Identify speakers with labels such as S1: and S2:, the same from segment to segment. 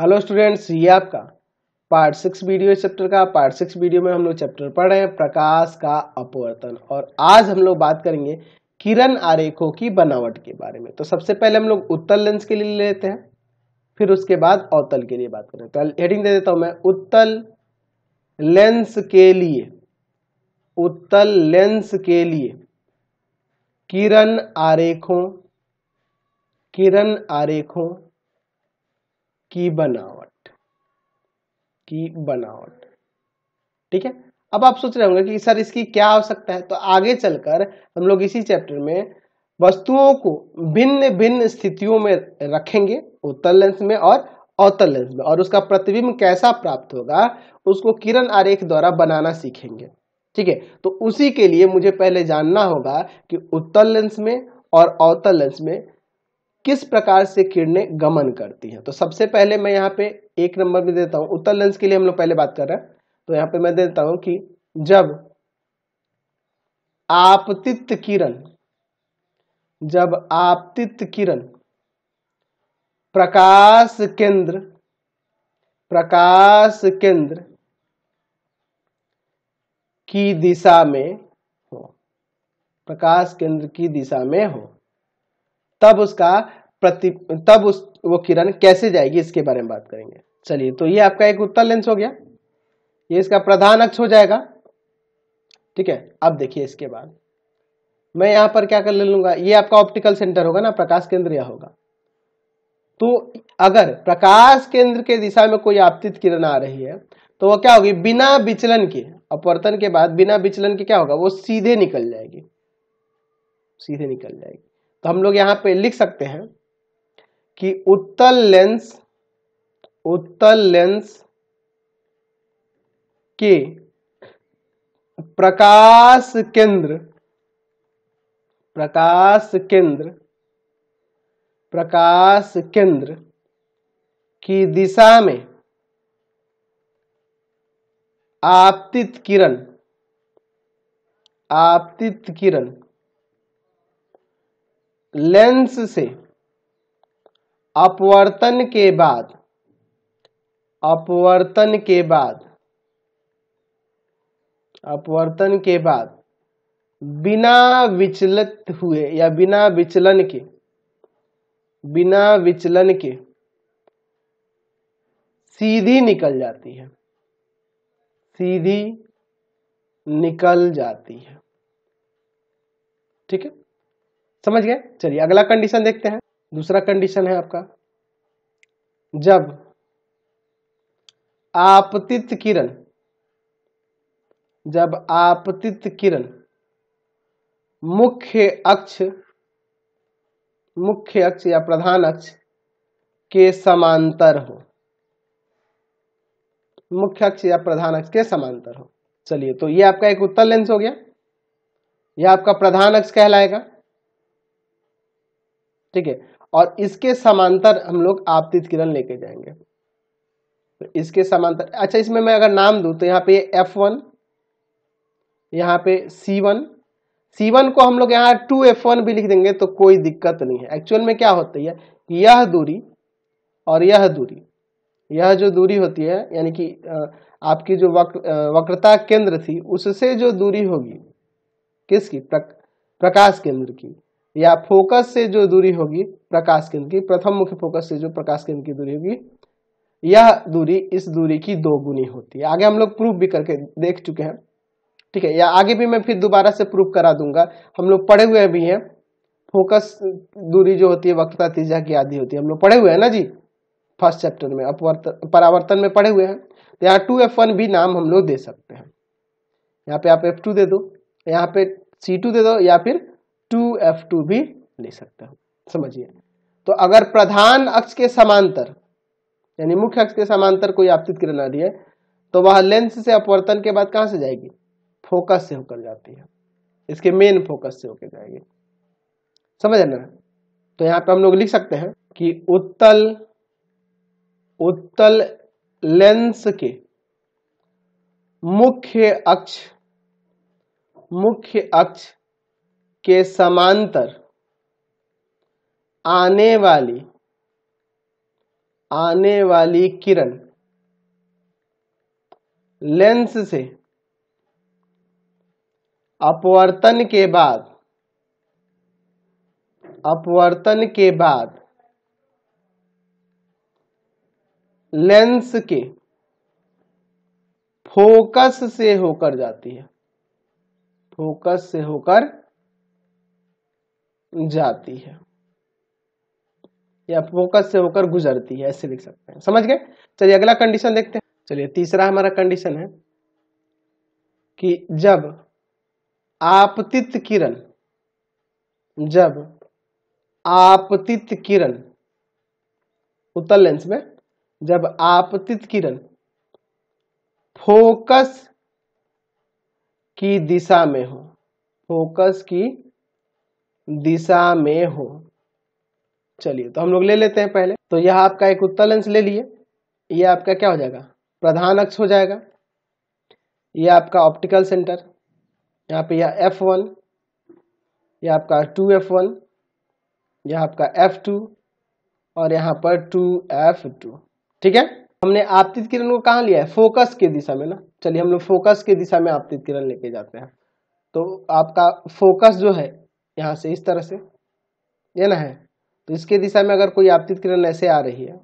S1: Hello students, ये आपका part 6 video chapter का पार्ट 6 वीडियो में हम लोग चैप्टर पढ़ रहे हैं प्रकाश का अपवर्तन। और आज हम लोग बात करेंगे किरण आरेखों की बनावट के बारे में। तो सबसे पहले हम लोग उत्तल लेंस के लिए लेते हैं, फिर उसके बाद अवतल के लिए बात करें। तो हेडिंग दे देता हूं मैं, उत्तल लेंस के लिए, उत्तल लेंस के लिए किरण आरेखों की बनावट। ठीक है। अब आप सोच रहे होंगे कि सर इसकी क्या आवश्यकता है। तो आगे चलकर हम लोग इसी चैप्टर में वस्तुओं को भिन्न भिन्न स्थितियों में रखेंगे, उत्तल लेंस में और अवतल लेंस में, और उसका प्रतिबिंब कैसा प्राप्त होगा उसको किरण आरेख द्वारा बनाना सीखेंगे। ठीक है। तो उसी के लिए मुझे पहले जानना होगा कि उत्तल लेंस में और अवतल लेंस में किस प्रकार से किरणें गमन करती हैं। तो सबसे पहले मैं यहाँ पे एक नंबर में देता हूं, उत्तल लेंस के लिए हम लोग पहले बात कर रहे हैं। तो यहाँ पे मैं देता हूं कि जब आपतित किरण प्रकाश केंद्र की दिशा में हो, प्रकाश केंद्र की दिशा में हो, तब वो किरण कैसे जाएगी इसके बारे में बात करेंगे। चलिए, तो ये आपका एक उत्तल लेंस हो गया, ये इसका प्रधान अक्ष हो जाएगा। ठीक है। अब देखिए, इसके बाद मैं यहां पर क्या कर ले लूंगा, ये आपका ऑप्टिकल सेंटर होगा ना, प्रकाश केंद्र यह होगा। तो अगर प्रकाश केंद्र के दिशा में कोई आपतित किरण आ रही है तो वो क्या होगी, बिना विचलन के, अपवर्तन के बाद बिना विचलन के क्या होगा, वो सीधे निकल जाएगी। तो हम लोग यहां पे लिख सकते हैं कि उत्तल लेंस के प्रकाश केंद्र की दिशा में आपतित किरण लेंस से अपवर्तन के बाद बिना विचलित हुए या बिना विचलन के सीधी निकल जाती है। ठीक है, समझ गए। चलिए अगला कंडीशन देखते हैं। दूसरा कंडीशन है आपका, जब आपतित किरण मुख्य अक्ष या प्रधान अक्ष के समांतर हो, चलिए, तो ये आपका एक उत्तल लेंस हो गया, यह आपका प्रधान अक्ष कहलाएगा। ठीक है। और इसके समांतर हम लोग आपतित किरण लेके जाएंगे। तो इसके समांतर, अच्छा, इसमें मैं अगर नाम दूं तो यहाँ पे F1, यहाँ पे C1 को हम लोग यहाँ 2F1 भी लिख देंगे तो कोई दिक्कत नहीं है। एक्चुअल में क्या होती है, यह दूरी और यह जो दूरी होती है, यानी कि आपकी जो वक्रता केंद्र थी उससे जो दूरी होगी, किसकी, प्रकाश केंद्र की, या फोकस से जो दूरी होगी प्रकाश केंद्र की, प्रथम मुख्य फोकस से जो प्रकाश केंद्र की दूरी होगी, यह दूरी इस दूरी की 2 गुनी होती है। आगे हम लोग प्रूफ भी करके देख चुके हैं। ठीक है, या आगे भी मैं फिर दोबारा से प्रूफ करा दूंगा, हम लोग पढ़े हुए भी हैं। फोकस दूरी जो होती है वक्रता त्रिज्या की आधी होती है, हम लोग पढ़े हुए हैं ना जी, फर्स्ट चैप्टर में परावर्तन में पढ़े हुए हैं। तो यहाँ 2F1 भी नाम हम लोग दे सकते हैं। यहाँ पे आप F2 दे दो, यहाँ पे C2 दे दो, या फिर 2F2 भी ले सकते हो। समझिए, तो अगर प्रधान अक्ष के समांतर यानी मुख्य अक्ष के समांतर कोई आपतित किरण आ रही है तो वह लेंस से अपवर्तन के बाद कहां से जाएगी, फोकस से होकर जाती है, इसके मेन फोकस से होकर जाएगी। समझ ना। तो यहाँ पे हम लोग लिख सकते हैं कि उत्तल लेंस के मुख्य अक्ष के समांतर आने वाली आने वाली किरण लेंस से अपवर्तन के बाद लेंस के फोकस से होकर जाती है, फोकस से होकर जाती है या फोकस से होकर गुजरती है, ऐसे लिख सकते हैं। समझ गए? चलिए अगला कंडीशन देखते हैं। चलिए तीसरा हमारा कंडीशन है कि जब आपतित किरण उत्तल लेंस में जब आपतित किरण फोकस की दिशा में हो, फोकस की दिशा में हो। चलिए तो हम लोग ले लेते हैं पहले। तो यह आपका एक उत्तल लेंस ले लिए, ये आपका क्या हो जाएगा? प्रधान अक्ष हो जाएगा। ये आपका ऑप्टिकल सेंटर, यहाँ पे यह F1, यह आपका 2F1, यह आपका F2 और यहाँ पर 2F2। ठीक है, हमने आपतित किरण को कहाँ लिया है? फोकस की दिशा में ना। चलिए हम लोग फोकस की दिशा में आपतित किरण लेके जाते हैं। तो आपका फोकस जो है यहाँ से इस तरह से ये ना है, तो इसके दिशा में अगर कोई आपतित किरण ऐसे आ रही है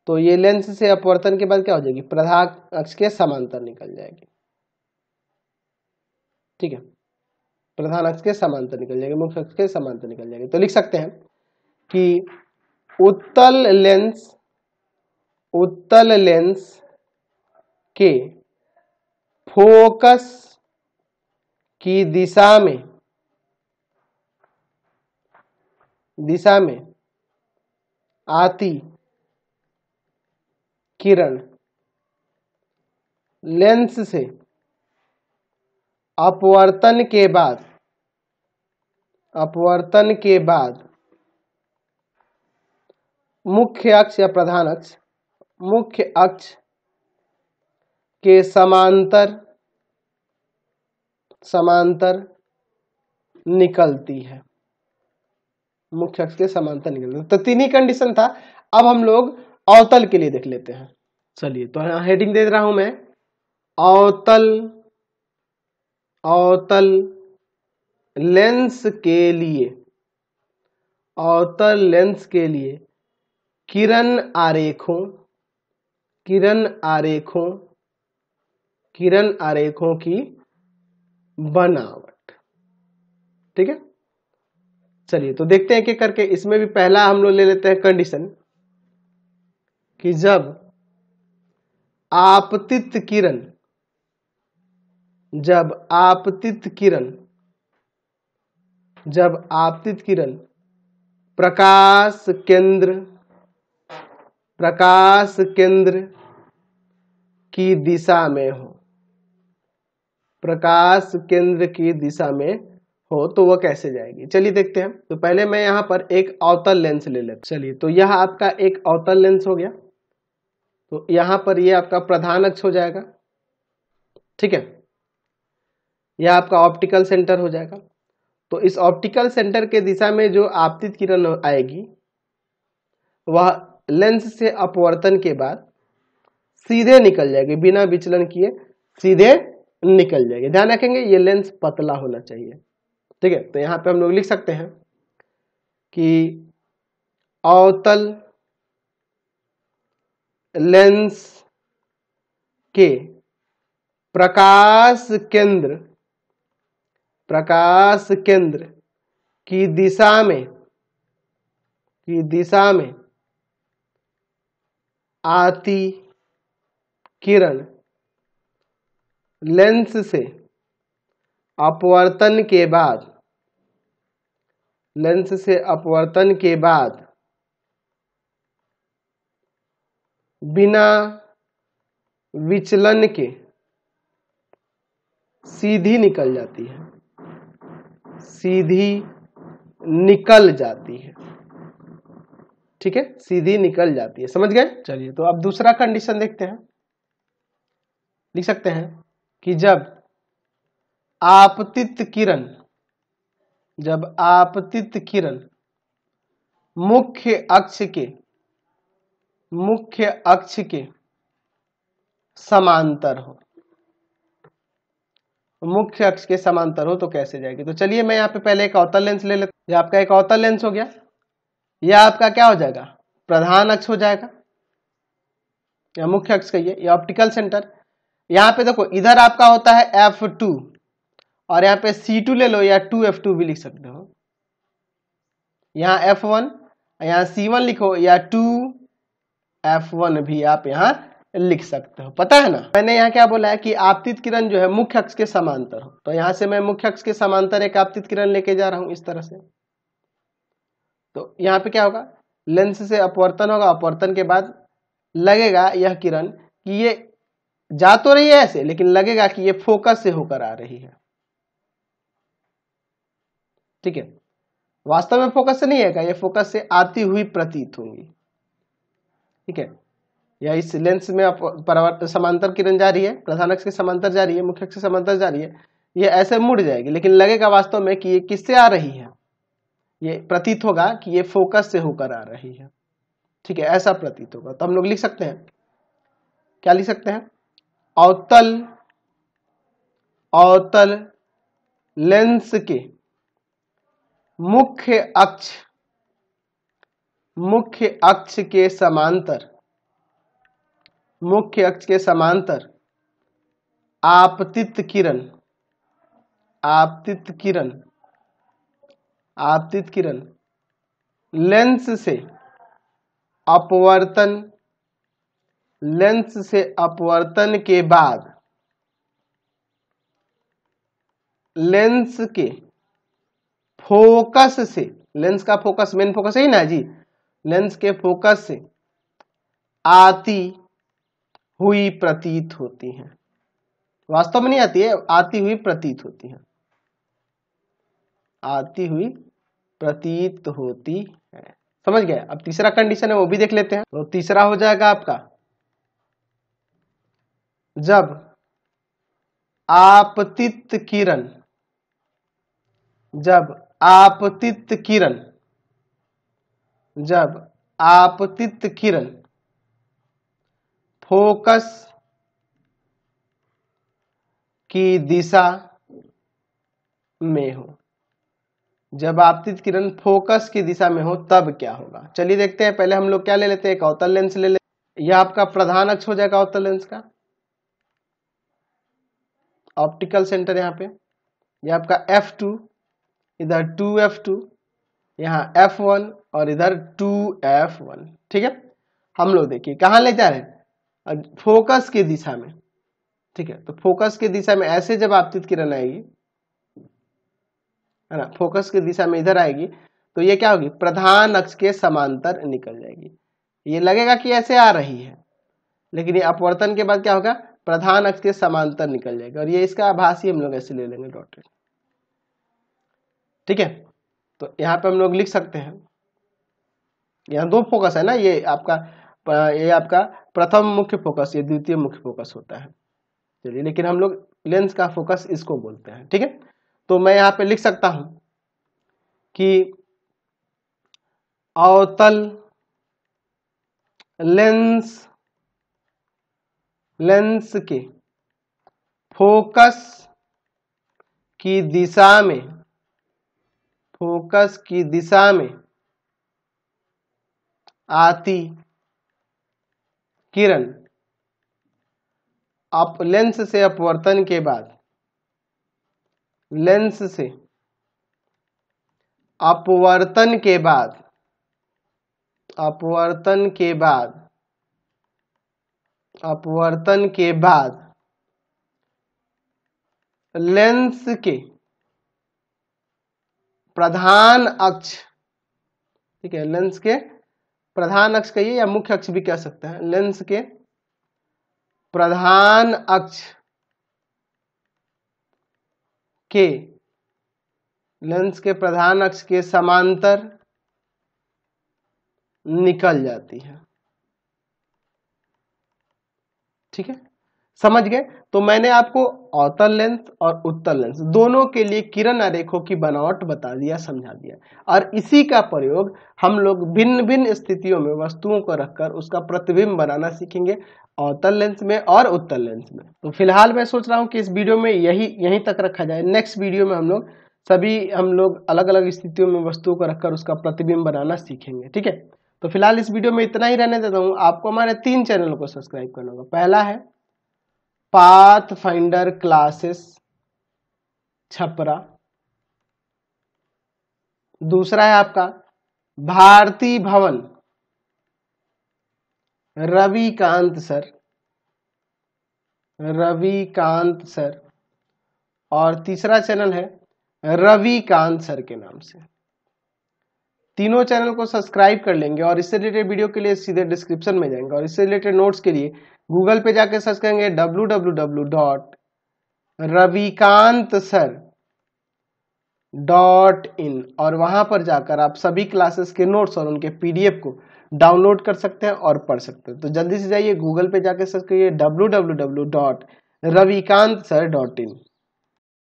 S1: तो ये लेंस से अपवर्तन के बाद क्या हो जाएगी? प्रधान अक्ष के समांतर निकल जाएगी। ठीक है, प्रधान अक्ष के समांतर निकल जाएगी, मुख्य अक्ष के समांतर निकल जाएगी। तो लिख सकते हैं कि उत्तल लेंस के फोकस की दिशा में आती किरण लेंस से अपवर्तन के बाद मुख्य अक्ष या प्रधान अक्ष, मुख्य अक्ष के समांतर निकलती है, मुख्य अक्ष के समांतर निकलती है। तो तीन ही कंडीशन था। अब हम लोग अवतल के लिए देख लेते हैं। चलिए तो यहाँ हेडिंग दे रहा हूं मैं, अवतल लेंस के लिए किरण आरेखों की बनावट। ठीक है, चलिए तो देखते हैं एक करके। इसमें भी पहला हम लोग ले लेते हैं कंडीशन कि जब आपतित किरण प्रकाश केंद्र की दिशा में हो, प्रकाश केंद्र की दिशा में हो तो वह कैसे जाएगी? चलिए देखते हैं। तो पहले मैं यहाँ पर एक अवतल लेंस ले लेता। चलिए तो यह आपका एक अवतल लेंस हो गया। तो यहाँ पर ये आपका प्रधान अक्ष हो जाएगा। ठीक है, यह आपका ऑप्टिकल सेंटर हो जाएगा। तो इस ऑप्टिकल सेंटर के दिशा में जो आपतित किरण आएगी वह लेंस से अपवर्तन के बाद सीधे निकल जाएगी, बिना विचलन किए सीधे निकल जाएगी। ध्यान रखेंगे ये लेंस पतला होना चाहिए। ठीक है, तो यहाँ पे हम लोग लिख सकते हैं कि अवतल लेंस के प्रकाश केंद्र की दिशा में आती किरण लेंस से अपवर्तन के बाद बिना विचलन के सीधी निकल जाती है, सीधी निकल जाती है। ठीक है, सीधी निकल जाती है। समझ गए? चलिए तो अब दूसरा कंडीशन देखते हैं। लिख सकते हैं कि जब आपतित किरण मुख्य अक्ष के मुख्य अक्ष के समांतर हो, मुख्य अक्ष के समांतर हो तो कैसे जाएगी। तो चलिए मैं यहाँ पे पहले एक अवतल लेंस ले लेता हूं। ये आपका एक अवतल लेंस हो गया, यह आपका क्या हो जाएगा, प्रधान अक्ष हो जाएगा, या मुख्य अक्ष कहिए, या ऑप्टिकल सेंटर। यहाँ पे देखो इधर आपका होता है F2 और यहाँ पे C2 ले लो, या 2F2 भी लिख सकते हो। यहाँ F1, यहाँ C1 लिखो, या 2F1 भी आप यहाँ लिख सकते हो। पता है ना, मैंने यहाँ क्या बोला है कि आपतित किरण जो है मुख्य अक्ष के समांतर हो। तो यहाँ से मैं मुख्य अक्ष के समांतर एक आपतित किरण लेके जा रहा हूं इस तरह से। तो यहाँ पे क्या होगा, लेंस से अपवर्तन होगा, अपवर्तन के बाद लगेगा यह किरण कि ये जा तो रही है ऐसे, लेकिन लगेगा कि ये फोकस से होकर आ रही है। ठीक है, वास्तव में फोकस से नहीं आएगा, ये फोकस से आती हुई प्रतीत होंगी। ठीक है, या इस लेंस में समांतर किरण जा रही है, प्रधान अक्ष के समांतर जा रही है, मुख्य अक्ष के समांतर जा रही है, ये ऐसे मुड़ जाएगी, लेकिन लगेगा वास्तव में कि ये किससे आ रही है, ये प्रतीत होगा कि ये फोकस से होकर आ रही है। ठीक है, ऐसा प्रतीत होगा। तो हम लोग लिख सकते हैं, क्या लिख सकते हैं, अवतल लेंस के मुख्य अक्ष के समांतर, मुख्य अक्ष के समांतर आपतित किरण लेंस से अपवर्तन के बाद लेंस के फोकस से, लेंस का फोकस मेन फोकस है ही ना जी, लेंस के फोकस से आती हुई प्रतीत होती हैं। वास्तव में नहीं आती है, आती हुई प्रतीत होती है, आती हुई प्रतीत होती है। समझ गए। अब तीसरा कंडीशन है वो भी देख लेते हैं। तो तीसरा हो जाएगा आपका, जब आपतित किरण फोकस की दिशा में हो, जब आपतित किरण फोकस की दिशा में हो तब क्या होगा। चलिए देखते हैं। पहले हम लोग क्या ले लेते हैं, एक अवतल लेंस ले लेते हैं। यह आपका प्रधान अक्ष हो जाएगा अवतल लेंस का, ऑप्टिकल सेंटर यहाँ पे। यह आपका F2, इधर 2F2, यहाँ F1 और इधर 2F1। ठीक है, हम लोग देखिए कहाँ ले जा रहे हैं, फोकस की दिशा में। ठीक है, तो फोकस की दिशा में ऐसे जब आपतित किरण आएगी, है ना, फोकस की दिशा में इधर आएगी, तो ये क्या होगी, प्रधान अक्ष के समांतर निकल जाएगी। ये लगेगा कि ऐसे आ रही है, लेकिन ये अपवर्तन के बाद क्या होगा, प्रधान अक्ष के समांतर निकल जाएगा, और ये इसका आभास ही हम लोग ऐसे ले लेंगे डॉटेड। ठीक है, तो यहाँ पे हम लोग लिख सकते हैं, यहाँ दो फोकस है ना, ये आपका प्रथम मुख्य फोकस, ये द्वितीय मुख्य फोकस होता है। चलिए, लेकिन हम लोग लेंस का फोकस इसको बोलते हैं। ठीक है, तो मैं यहाँ पे लिख सकता हूं कि अवतल लेंस के फोकस की दिशा में आती किरण लेंस से अपवर्तन के बाद, अपवर्तन के बाद लेंस के प्रधान अक्ष, ठीक है, लेंस के प्रधान अक्ष कहिए या मुख्य अक्ष भी कह सकते हैं, लेंस के प्रधान अक्ष के समांतर निकल जाती है। ठीक है, समझ गए? तो मैंने आपको अवतल लेंस और उत्तल लेंस दोनों के लिए किरण आरेखों की बनावट बता दिया, समझा दिया, और इसी का प्रयोग हम लोग भिन्न भिन्न स्थितियों में वस्तुओं को रखकर उसका प्रतिबिंब बनाना सीखेंगे, अवतल लेंस में और उत्तल लेंस में। तो फिलहाल मैं सोच रहा हूँ कि इस वीडियो में यहीं तक रखा जाए। नेक्स्ट वीडियो में हम लोग अलग अलग स्थितियों में वस्तुओं को रखकर उसका प्रतिबिंब बनाना सीखेंगे, ठीक है? तो फिलहाल इस वीडियो में इतना ही रहने देता हूँ। आपको हमारे 3 चैनल को सब्सक्राइब करना होगा। पहला है पाथ फाइंडर क्लासेस छपरा, दूसरा है आपका भारती भवन रविकांत सर, और तीसरा चैनल है रविकांत सर के नाम से। तीनों चैनल को सब्सक्राइब कर लेंगे और इससे रिलेटेड वीडियो के लिए सीधे डिस्क्रिप्शन में जाएंगे और इससे रिलेटेड नोट्स के लिए गूगल पे जाके सर्च करेंगे www.ravikantsir.in और वहां पर जाकर आप सभी क्लासेस के नोट्स और उनके पीडीएफ को डाउनलोड कर सकते हैं और पढ़ सकते हैं। तो जल्दी से जाइए गूगल पे जाके सर्च करिए www.ravikantsir.in।